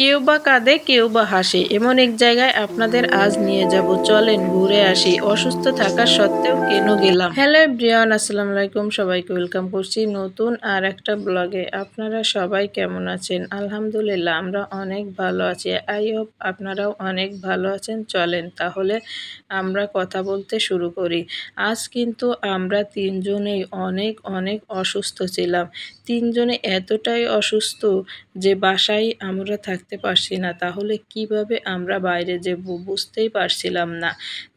কেউ বা কাঁদে কেউ বা হাসে, এমন এক জায়গায় আপনাদের আজ নিয়ে যাব। চলেন ঘুরে আসি। অসুস্থ থাকা সত্ত্বেও কেন গেলাম। হ্যালো এভরিওয়ান, আসসালামু আলাইকুম। সবাইকে ওয়েলকাম করছি নতুন আর একটা ব্লগে। আপনারা সবাই কেমন আছেন? আলহামদুলিল্লাহ আমরা অনেক ভালো আছি। আই হোপ আপনারাও অনেক ভালো আছেন। চলেন তাহলে আমরা কথা বলতে শুরু করি। আজ কিন্তু আমরা তিনজনেই অনেক অনেক অসুস্থ ছিলাম। তিনজনে এতটাই অসুস্থ যে বাসায় আমরা থাকতে পারছি না, তাহলে কিভাবে আমরা বাইরে যাব বুঝতেই পারছিলাম না।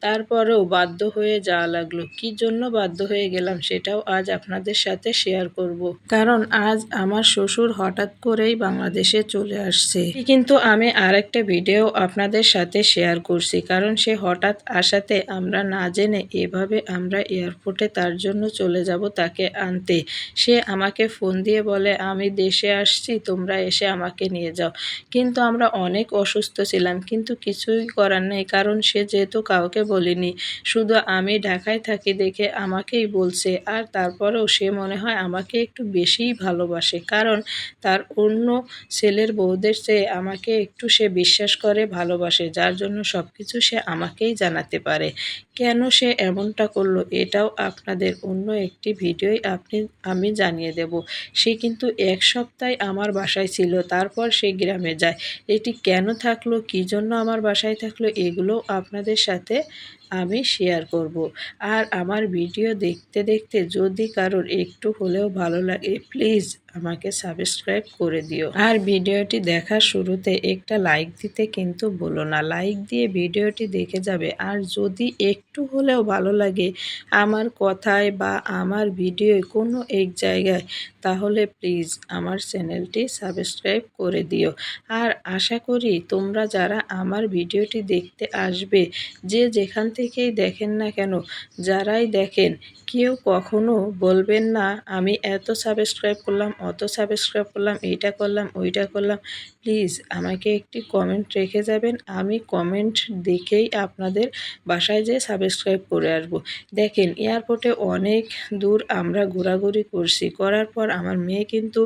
তারপরেও বাধ্য হয়ে যাওয়া লাগলো। কি জন্য বাধ্য হয়ে গেলাম সেটাও আজ আপনাদের সাথে শেয়ার করব। কারণ আজ আমার শ্বশুর হঠাৎ করেই বাংলাদেশে চলে আসছে। কিন্তু আমি আরেকটা ভিডিও আপনাদের সাথে শেয়ার করছি, কারণ সে হঠাৎ আসাতে আমরা না জেনে এভাবে আমরা এয়ারপোর্টে তার জন্য চলে যাব তাকে আনতে। সে আমাকে ফোন দিয়ে বলে আমি দেশে আসছি, তোমরা এসে আমাকে নিয়ে যাও। কিন্তু আমরা অনেক অসুস্থ ছিলাম, কিন্তু কিছুই করার নেই, কারণ সে যেহেতু কাউকে বলেনি, শুধু আমি ঢাকায় থাকি দেখে আমাকেই বলছে। আর তারপরেও সে মনে হয় আমাকে একটু বেশিই ভালোবাসে, কারণ তার অন্য ছেলের বউদের চেয়ে আমাকে একটু সে বিশ্বাস করে, ভালোবাসে, যার জন্য সব কিছু সে আমাকেই জানাতে পারে। কেন সে এমনটা করলো এটাও আপনাদের অন্য একটি ভিডিওয় আমি জানিয়ে দেব। সে কিন্তু এক সপ্তাহ আমার বাসায় ছিল, তারপর সে গ্রামে যায়। এটি কেন থাকলো, কী জন্য আমার বাসায় থাকলো, এগুলো আপনাদের সাথে আমি শেয়ার করব। আর আমার ভিডিও দেখতে দেখতে যদি কারোর একটু হলেও ভালো লাগে, প্লিজ আমাকে সাবস্ক্রাইব করে দিও। আর ভিডিওটি দেখার শুরুতে একটা লাইক দিতে কিন্তু ভুলো না। লাইক দিয়ে ভিডিওটি দেখে যাবে। আর যদি একটু হলেও ভালো লাগে আমার কথায় বা আমার ভিডিওয় কোনো এক জায়গায়, তাহলে প্লিজ আমার চ্যানেলটি সাবস্ক্রাইব করে দিও। আর আশা করি তোমরা যারা আমার ভিডিওটি দেখতে আসবে, যে যেখান থেকেই দেখেন না কেন, যারাই দেখেন, কেউ কখনো বলবেন না আমি এত সাবস্ক্রাইব করলাম, অত সাবস্ক্রাইব করলাম, এইটা করলাম, ওইটা করলাম। প্লিজ আমাকে একটি কমেন্ট রেখে যাবেন। আমি কমেন্ট দেখেই আপনাদের বাসায় যেয়ে সাবস্ক্রাইব করে আসবো। দেখেন এয়ারপোর্টে অনেক দূর আমরা ঘোরাঘুরি করছি, করার পর আমার মেয়ে কিন্তু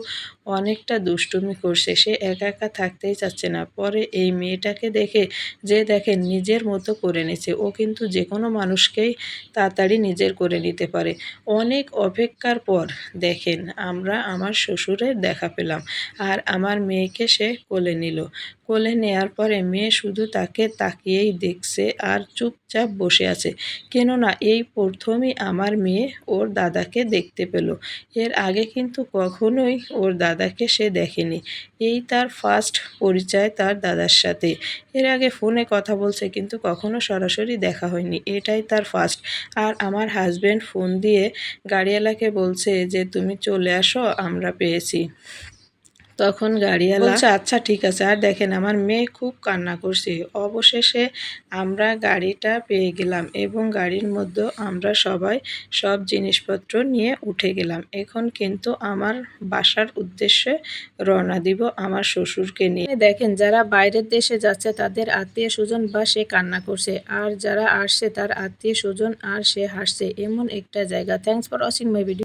অনেকটা দুষ্টুমি করছে। সে একা একা থাকতেই চাচ্ছে না। পরে এই মেয়েটাকে দেখে যে দেখেন নিজের মতো করে নিছে। ও কিন্তু যে কোনো মানুষকেই তাড়াতাড়ি নিজের করে নিতে পারে। অনেক অপেক্ষার পর দেখেন আমরা আমার শ্বশুরের দেখা পেলাম। আর আমার মেয়েকে সে কোলে নিল। কোলে নেয়ার পরে মেয়ে শুধু তাকে তাকিয়েই দেখছে আর চুপচাপ বসে আছে। কেননা এই প্রথমই আমার মেয়ে ওর দাদাকে দেখতে পেল। এর আগে কিন্তু কখনোই ওর দাদাকে সে দেখেনি। এই তার ফার্স্ট পরিচয় তার দাদার সাথে। এর আগে ফোনে কথা বলছে, কিন্তু কখনো সরাসরি দেখা হয়নি। এটাই তার ফার্স্ট। আর আমার হাজব্যান্ড ফোন দিয়ে গাড়িওয়ালাকে বলছে যে তুমি চলে আসো, আমরা পেয়েছি। তখন গাড়িওয়ালা বলছে আচ্ছা ঠিক আছে। আর দেখেন আমার মেয়ে খুব কান্না করছে। অবশেষে আমরা গাড়িটা পেয়ে গেলাম এবং গাড়ির মধ্যে আমরা সবাই সব জিনিসপত্র নিয়ে উঠে গেলাম। এখন কিন্তু আমার বাসার উদ্দেশ্যে রওনা দিব আমার শ্বশুরকে নিয়ে। দেখেন যারা বাইরের দেশে যাচ্ছে তাদের আত্মীয় স্বজন বা সে কান্না করছে, আর যারা আসছে তার আত্মীয় স্বজন আর সে হাসছে। এমন একটা জায়গা। Thanks for watching my video.